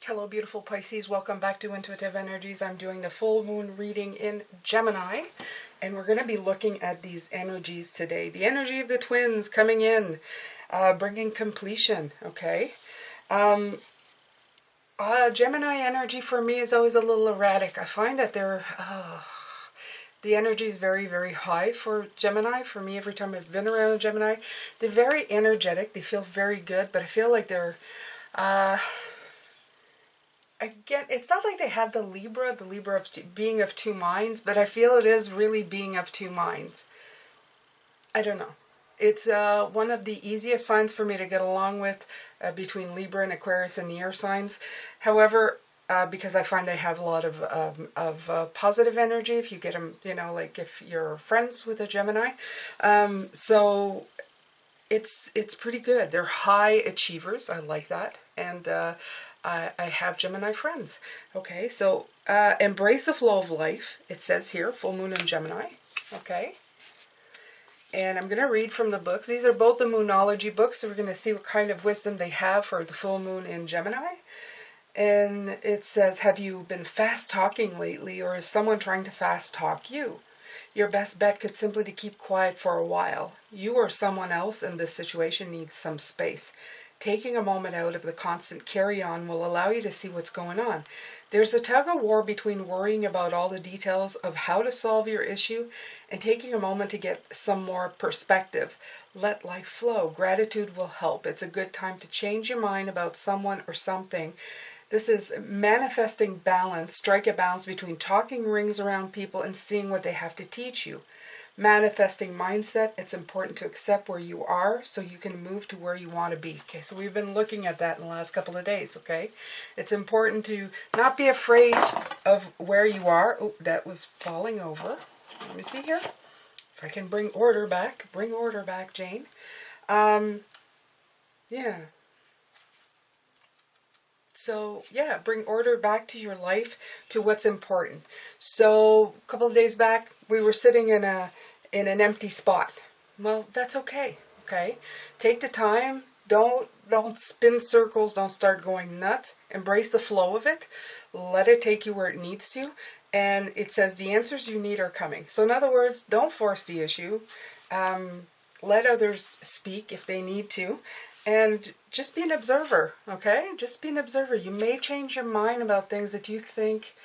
Hello beautiful Pisces, welcome back to Intuitive Energies. I'm doing the full moon reading in Gemini, and we're going to be looking at these energies today. The energy of the twins coming in, bringing completion, okay? Gemini energy for me is always a little erratic. I find that the energy is very, very high for Gemini. For me, every time I've been around a Gemini, they're very energetic. They feel very good, but I feel like they're... Again, it's not like they have the Libra of being of two minds, but I feel it is really being of two minds. I don't know. It's one of the easiest signs for me to get along with between Libra and Aquarius and the air signs. However, because I find they have a lot of positive energy if you get them, you know, like if you're friends with a Gemini. So it's pretty good. They're high achievers. I like that. And I have Gemini friends. Okay, so embrace the flow of life. It says here, full moon in Gemini. Okay. And I'm going to read from the books. These are both the Moonology books, so we're going to see what kind of wisdom they have for the full moon in Gemini. And it says, have you been fast talking lately, or is someone trying to fast talk you? Your best bet could simply to keep quiet for a while. You or someone else in this situation needs some space. Taking a moment out of the constant carry-on will allow you to see what's going on. There's a tug-of-war between worrying about all the details of how to solve your issue and taking a moment to get some more perspective. Let life flow. Gratitude will help. It's a good time to change your mind about someone or something. This is manifesting balance. Strike a balance between talking rings around people and seeing what they have to teach you. Manifesting mindset, it's important to accept where you are so you can move to where you want to be. Okay, so we've been looking at that in the last couple of days, okay? It's important to not be afraid of where you are. Oh, that was falling over. Let me see here. If I can bring order back. Bring order back, Jane. Yeah. So, yeah, bring order back to your life, to what's important. So, a couple of days back, we were sitting in an empty spot. Well, that's okay, okay? Take the time. Don't spin circles. Don't start going nuts. Embrace the flow of it. Let it take you where it needs to. And it says the answers you need are coming. So, in other words, don't force the issue. Let others speak if they need to. And just be an observer, okay? Just be an observer. You may change your mind about things that you think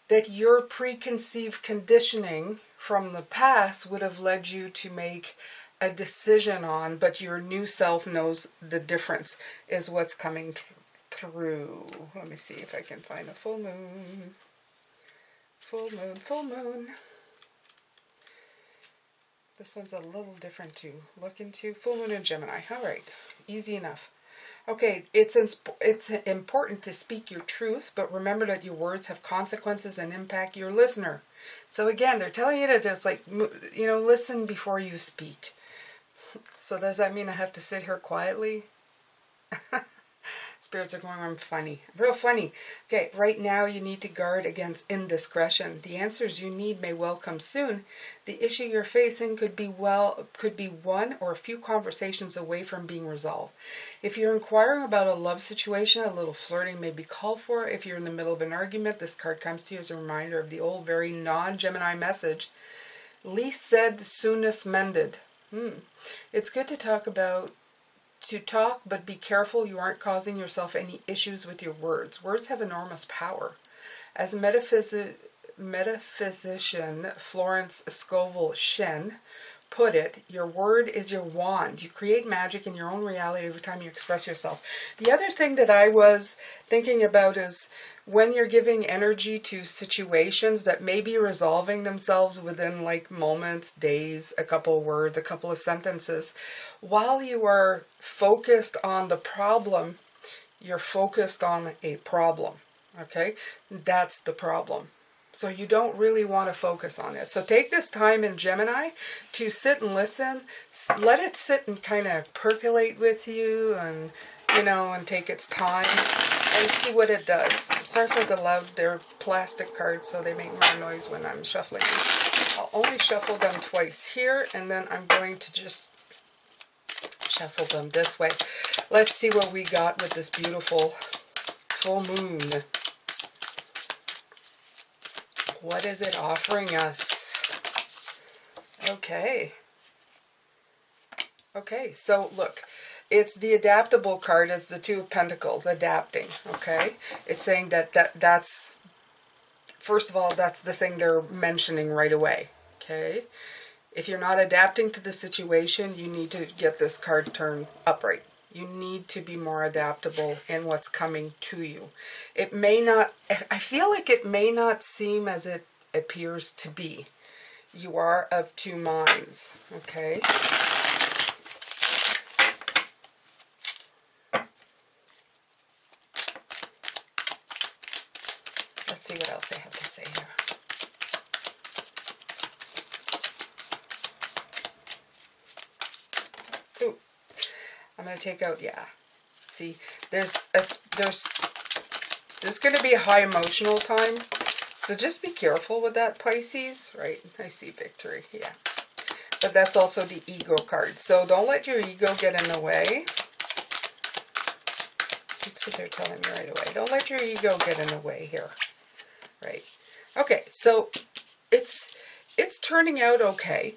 that your preconceived conditioning from the past would have led you to make a decision on, but your new self knows the difference is what's coming through. Let me see if I can find a full moon. Full moon, full moon. This one's a little different to look into. Full moon in Gemini. All right. Easy enough. Okay, it's important to speak your truth, but remember that your words have consequences and impact your listener. So again, they're telling you to just like, you know, listen before you speak. So does that mean I have to sit here quietly? Spirits are going, I'm funny. Real funny. Okay, right now you need to guard against indiscretion. The answers you need may well come soon. The issue you're facing could be one or a few conversations away from being resolved. If you're inquiring about a love situation, a little flirting may be called for. If you're in the middle of an argument, this card comes to you as a reminder of the old, very non-Gemini message. Least said, soonest mended. It's good to talk, but be careful you aren't causing yourself any issues with your words. Words have enormous power. As metaphysician Florence Scovel Shen put it, your word is your wand. You create magic in your own reality every time you express yourself. The other thing that I was thinking about is when you're giving energy to situations that may be resolving themselves within like moments, days, a couple of words, a couple of sentences, while you are focused on the problem, you're focused on a problem, okay? That's the problem. So you don't really want to focus on it. So take this time in Gemini to sit and listen. Let it sit and kind of percolate with you and, you know, and take its time and see what it does. Sorry for the loud, they're plastic cards, so they make more noise when I'm shuffling. I'll only shuffle them twice here, and then I'm going to just shuffle them this way. Let's see what we got with this beautiful full moon. What is it offering us? Okay. Okay, so look, it's the adaptable card. It's the Two of Pentacles, adapting, okay? It's saying that's, first of all, that's the thing they're mentioning right away, okay? If you're not adapting to the situation, you need to get this card turned upright. You need to be more adaptable in what's coming to you. It may not, I feel like it may not seem as it appears to be. You are of two minds, okay? Let's see what else they have to say here. Ooh, I'm going to take out, yeah. See, this is going to be a high emotional time. So just be careful with that, Pisces. Right, I see victory, yeah. But that's also the ego card. So don't let your ego get in the way. That's what they're telling me right away. Don't let your ego get in the way here. Right. Okay, so it's turning out okay.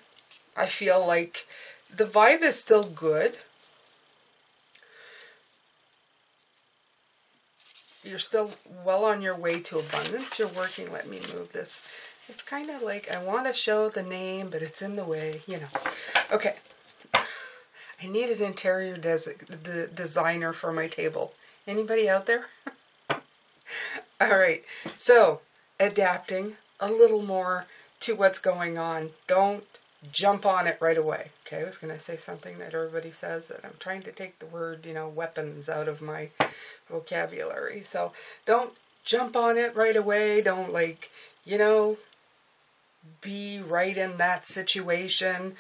I feel like the vibe is still good. You're still well on your way to abundance. You're working, let me move this. It's kind of like I want to show the name, but it's in the way, you know. Okay. I need an interior designer for my table. Anybody out there? All right. So, adapting a little more to what's going on. Don't jump on it right away. Okay, I was going to say something that everybody says, and I'm trying to take the word, you know, weapons out of my vocabulary. So don't jump on it right away. Don't, like, you know, be right in that situation.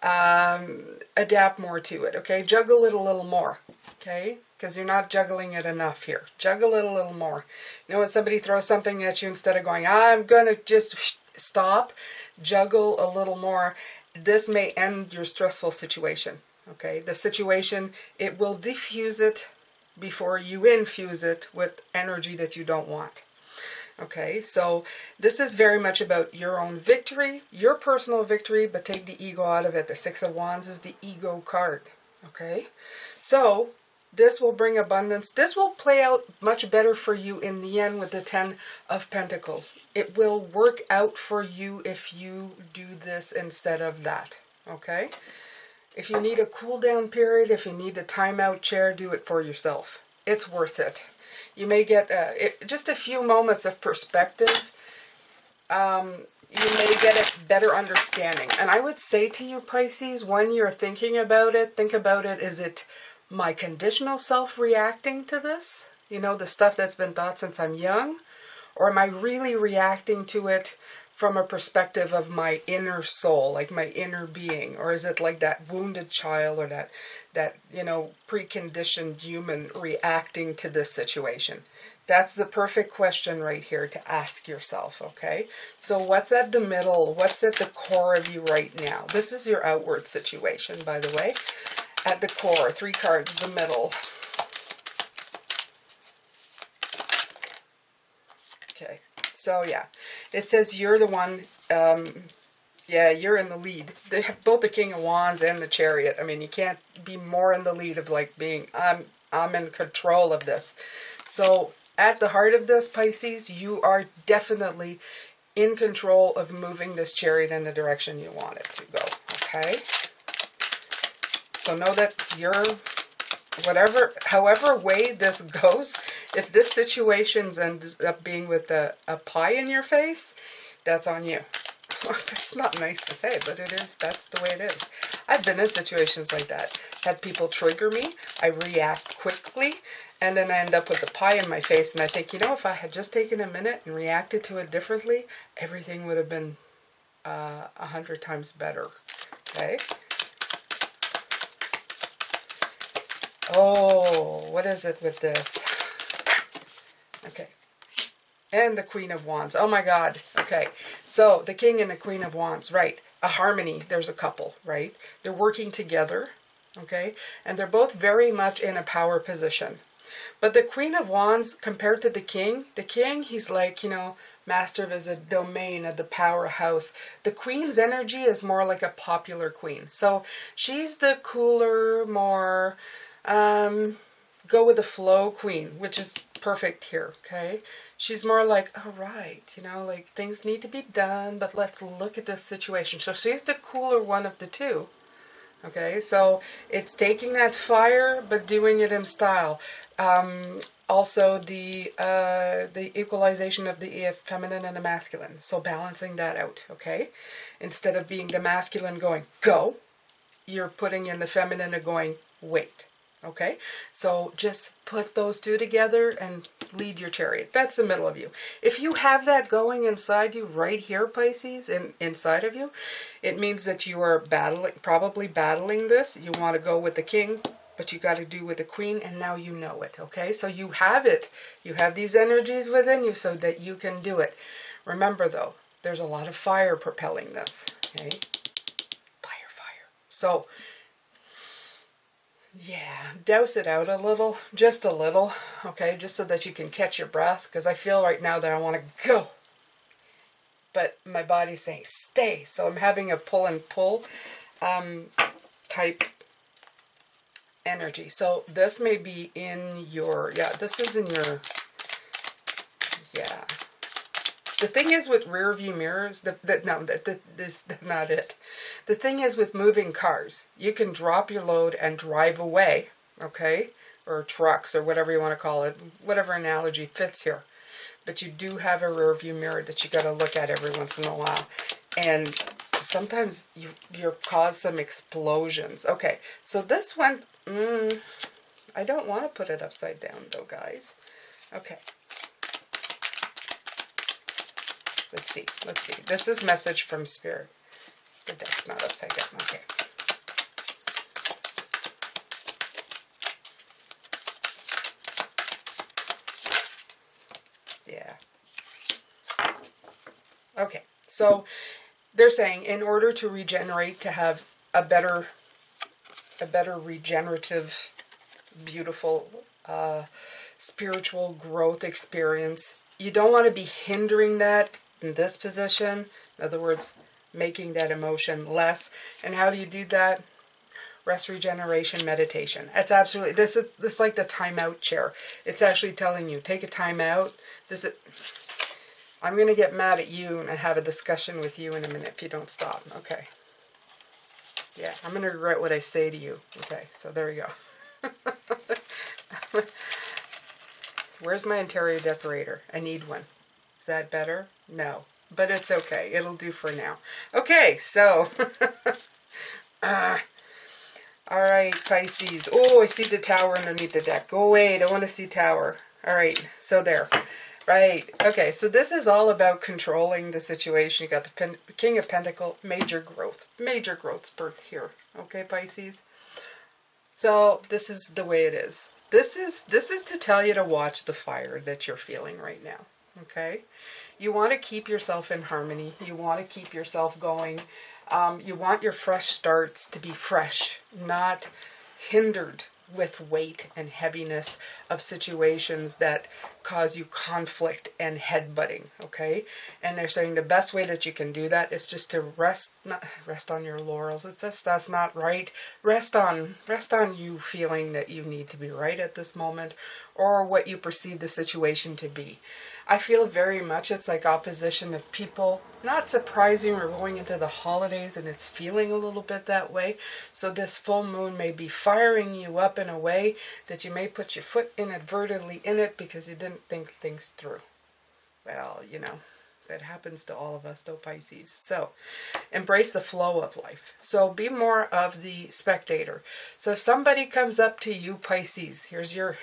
Adapt more to it, okay? Juggle it a little more, okay? Because you're not juggling it enough here. Juggle it a little more. You know, when somebody throws something at you, instead of going, I'm going to just stop, juggle a little more. This may end your stressful situation, okay? The situation, it will diffuse it before you infuse it with energy that you don't want. Okay, so this is very much about your own victory, your personal victory, but take the ego out of it. The Six of Wands is the ego card. Okay, so this will bring abundance. This will play out much better for you in the end with the Ten of Pentacles. It will work out for you if you do this instead of that. Okay, if you need a cool down period, if you need a timeout chair, do it for yourself. It's worth it. You may get just a few moments of perspective. You may get a better understanding. And I would say to you, Pisces, when you're thinking about it, think about it, is it my conditional self reacting to this? You know, the stuff that's been thought since I'm young? Or am I really reacting to it from a perspective of my inner soul, like my inner being? Or is it like that wounded child or that you know, preconditioned human reacting to this situation? That's the perfect question right here to ask yourself, okay? So what's at the middle? What's at the core of you right now? This is your outward situation, by the way. At the core, 3 cards, the middle. Okay, so yeah, it says you're the one, yeah, you're in the lead. They have both the King of Wands and the Chariot. I mean, you can't be more in the lead of like being, I'm in control of this. So at the heart of this, Pisces, you are definitely in control of moving this Chariot in the direction you want it to go, okay? So know that you're, however way this goes, if this situation ends up being with a pie in your face, that's on you. That's not nice to say, but it is. That's the way it is. I've been in situations like that. Had people trigger me, I react quickly, and then I end up with a pie in my face, and I think, you know, if I had just taken a minute and reacted to it differently, everything would have been 100 times better. Okay? Oh, what is it with this? Okay. And the Queen of Wands. Oh my God. Okay. So the King and the Queen of Wands. Right. A harmony. There's a couple, right? They're working together. Okay. And they're both very much in a power position. But the Queen of Wands, compared to the King, he's like, you know, master of his domain of the powerhouse. The Queen's energy is more like a popular queen. So she's the cooler, more go with the flow queen, which is perfect here, okay? She's more like, all right, you know, like things need to be done, but let's look at this situation. So she's the cooler one of the two. Okay, so it's taking that fire, but doing it in style. Also, the equalization of the feminine and the masculine. So balancing that out, okay? Instead of being the masculine going, go, you're putting in the feminine and going, wait. Okay, so just put those two together and lead your chariot. That's the middle of you. If you have that going inside you right here, Pisces, and inside of you, it means that you are probably battling this. You want to go with the King, but you got to do with the Queen, and now you know it. Okay, so you have it. You have these energies within you so that you can do it. Remember, though, there's a lot of fire propelling this. Okay, fire. So yeah, douse it out a little, just a little, okay, just so that you can catch your breath, because I feel right now that I want to go, but my body's saying stay, so I'm having a pull and pull type energy. So this may be in your, this is in your, The thing is with rear view mirrors, this is not it. The thing is with moving cars, you can drop your load and drive away, okay? Or trucks, or whatever you want to call it, whatever analogy fits here. But you do have a rear view mirror that you got to look at every once in a while. And sometimes you cause some explosions. Okay, so this one, I don't want to put it upside down though, guys. Okay. Let's see. This is message from Spirit. The deck's not upside down. Okay. Yeah. Okay. So they're saying in order to regenerate, to have a better regenerative, beautiful, spiritual growth experience, you don't want to be hindering that in this position. In other words, making that emotion less. And how do you do that? Rest, regeneration, meditation. It's absolutely, this is like the timeout chair. It's actually telling you, take a time out. I'm going to get mad at you and have a discussion with you in a minute if you don't stop. Okay. Yeah, I'm going to regret what I say to you. Okay, so there we go. Where's my interior decorator? I need one. Is that better? No. But it's okay. It'll do for now. Okay, so. Alright, Pisces. Oh, I see the tower underneath the deck. Go away. I don't want to see tower. Alright, so there. Right. Okay, so this is all about controlling the situation. You got the King of Pentacles, major growth. Major growth spurt here. Okay, Pisces? So this is the way it is. This is to tell you to watch the fire that you're feeling right now, okay? You want to keep yourself in harmony. You want to keep yourself going. You want your fresh starts to be fresh, not hindered with weight and heaviness of situations that cause you conflict and headbutting, okay? And they're saying the best way that you can do that is just to rest on your laurels. It's just, that's not right. Rest on you feeling that you need to be right at this moment, or what you perceive the situation to be. I feel very much it's like opposition of people. Not surprising, we're going into the holidays and it's feeling a little bit that way. So this full moon may be firing you up in a way that you may put your foot inadvertently in it because you didn't think things through. Well, you know, that happens to all of us though, Pisces. So embrace the flow of life. So be more of the spectator. So if somebody comes up to you, Pisces, here's your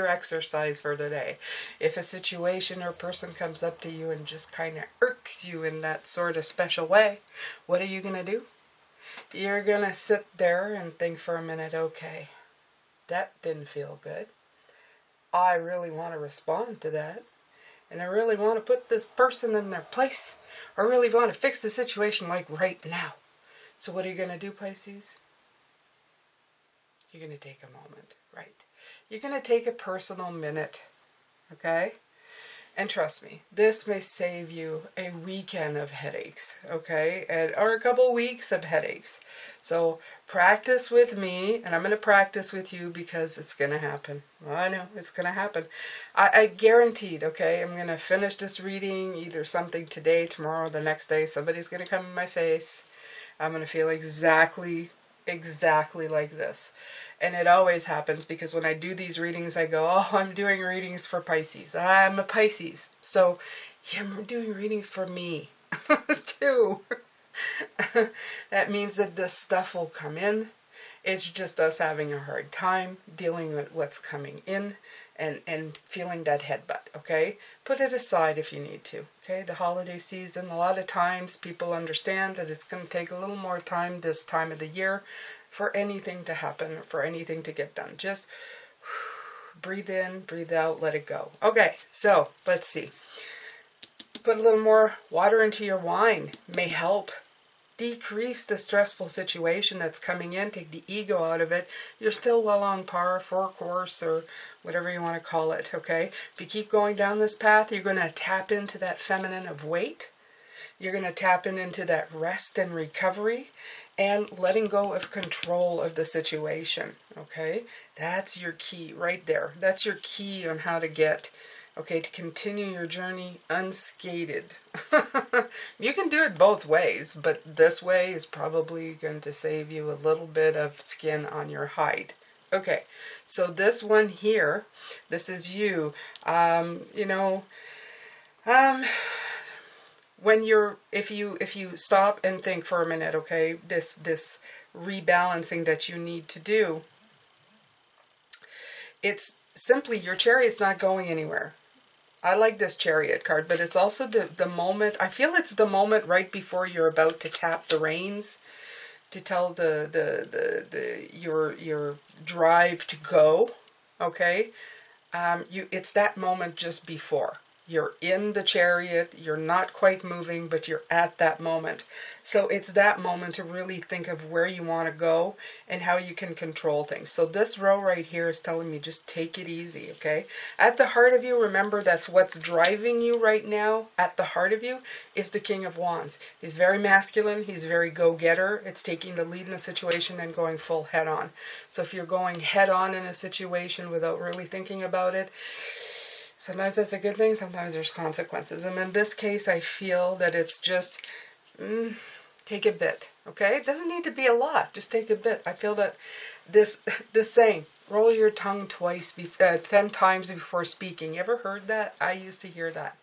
exercise for today. If a situation or person comes up to you and just kind of irks you in that sort of special way, what are you going to do? You're going to sit there and think for a minute, okay, that didn't feel good. I really want to respond to that. And I really want to put this person in their place. I really want to fix the situation like right now. So what are you going to do, Pisces? You're going to take a moment, right? you're going to take a personal minute, okay? And trust me, this may save you a weekend of headaches, okay? Or a couple weeks of headaches. So practice with me, and I'm going to practice with you because it's going to happen. I know, it's going to happen. I guaranteed, okay? I'm going to finish this reading, either something today, tomorrow, the next day. Somebody's going to come in my face. I'm going to feel exactly like this. And it always happens because when I do these readings, I go, oh, I'm doing readings for Pisces. I'm a Pisces. So, yeah, I'm doing readings for me, too. That means that this stuff will come in. It's just us having a hard time dealing with what's coming in and feeling that headbutt, okay? Put it aside if you need to, okay? The holiday season, a lot of times people understand that it's going to take a little more time this time of the year for anything to happen, for anything to get done. Just breathe in, breathe out, let it go. Okay, so let's see. Put a little more water into your wine. May help decrease the stressful situation that's coming in, take the ego out of it. You're still well on par for course or whatever you want to call it, okay? If you keep going down this path, you're going to tap into that feminine of weight. You're going to tap into that rest and recovery and letting go of control of the situation, okay? That's your key right there. That's your key on how to get, okay, to continue your journey unscathed. You can do it both ways, but this way is probably going to save you a little bit of skin on your hide. Okay, so this one here, this is you. When you're, if you stop and think for a minute, okay, this rebalancing that you need to do, it's simply your chariot's not going anywhere. I like this Chariot card, but it's also the moment, I feel it's the moment right before you're about to tap the reins to tell your drive to go, okay? It's that moment just before. You're in the chariot, you're not quite moving, but you're at that moment. So it's that moment to really think of where you want to go and how you can control things. So this row right here is telling me just take it easy, okay? At the heart of you, remember that's what's driving you right now. At the heart of you is the King of Wands. He's very masculine, he's very go-getter. It's taking the lead in a situation and going full head on. So if you're going head on in a situation without really thinking about it, sometimes that's a good thing, sometimes there's consequences. And in this case, I feel that it's just, take a bit, okay? It doesn't need to be a lot, just take a bit. I feel that this saying, roll your tongue 10 times before speaking. You ever heard that? I used to hear that.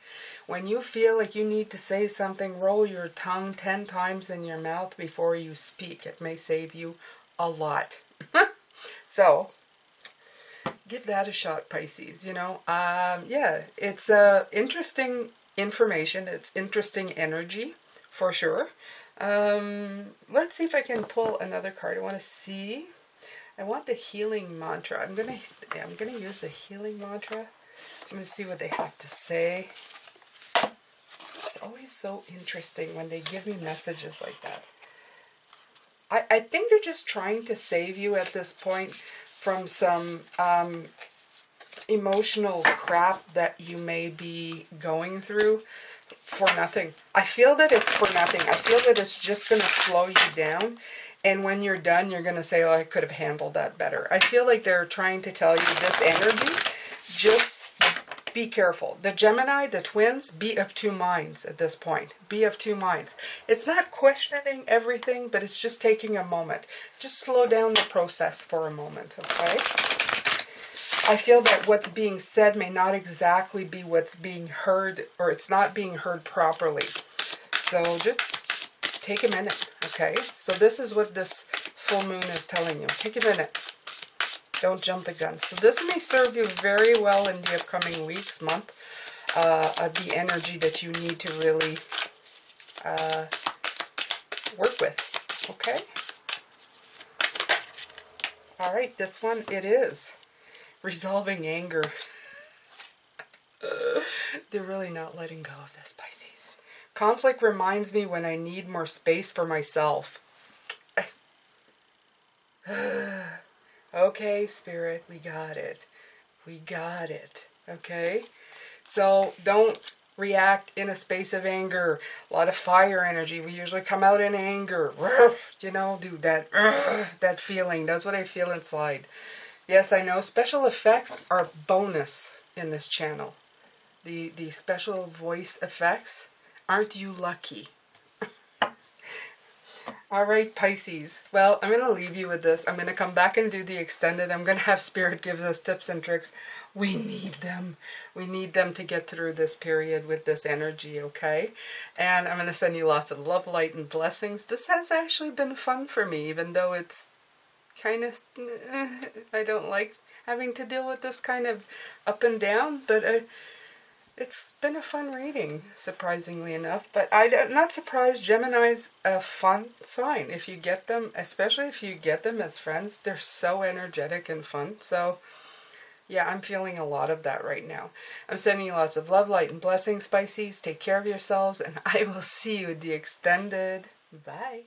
When you feel like you need to say something, roll your tongue 10 times in your mouth before you speak. It may save you a lot. So, give that a shot, Pisces. Yeah, it's interesting information. It's interesting energy, for sure. Let's see if I can pull another card. I want to see. I want the healing mantra. I'm gonna use the healing mantra. I'm gonna see what they have to say. It's always so interesting when they give me messages like that. I think they're just trying to save you at this point from some emotional crap that you may be going through for nothing. I feel that it's for nothing. I feel that it's just going to slow you down. And when you're done, you're going to say, oh, I could have handled that better. I feel like they're trying to tell you this energy, just be careful. The Gemini, the twins, be of two minds at this point. Be of two minds. It's not questioning everything, but it's just taking a moment. Just slow down the process for a moment, okay? I feel that what's being said may not exactly be what's being heard, or it's not being heard properly. So just take a minute, okay? So this is what this full moon is telling you. Take a minute. Don't jump the gun. So this may serve you very well in the upcoming weeks, month, of the energy that you need to really work with, okay? All right, this one, it is. Resolving anger. They're really not letting go of this, Pisces. Conflict reminds me when I need more space for myself. Okay, Spirit, we got it. We got it. Okay? So don't react in a space of anger. A lot of fire energy. We usually come out in anger. You know, do that feeling. That's what I feel inside. Yes, I know special effects are bonus in this channel. The special voice effects. Aren't you lucky? Alright, Pisces. Well, I'm going to leave you with this. I'm going to come back and do the extended. I'm going to have Spirit gives us tips and tricks. We need them. We need them to get through this period with this energy, okay? And I'm going to send you lots of love, light, and blessings. This has actually been fun for me, even though it's kind of... I don't like having to deal with this kind of up and down, but... it's been a fun reading, surprisingly enough. But I'm not surprised. Gemini's a fun sign. If you get them, especially if you get them as friends, they're so energetic and fun. So, yeah, I'm feeling a lot of that right now. I'm sending you lots of love, light, and blessings, Pisces. Take care of yourselves, and I will see you at the extended. Bye.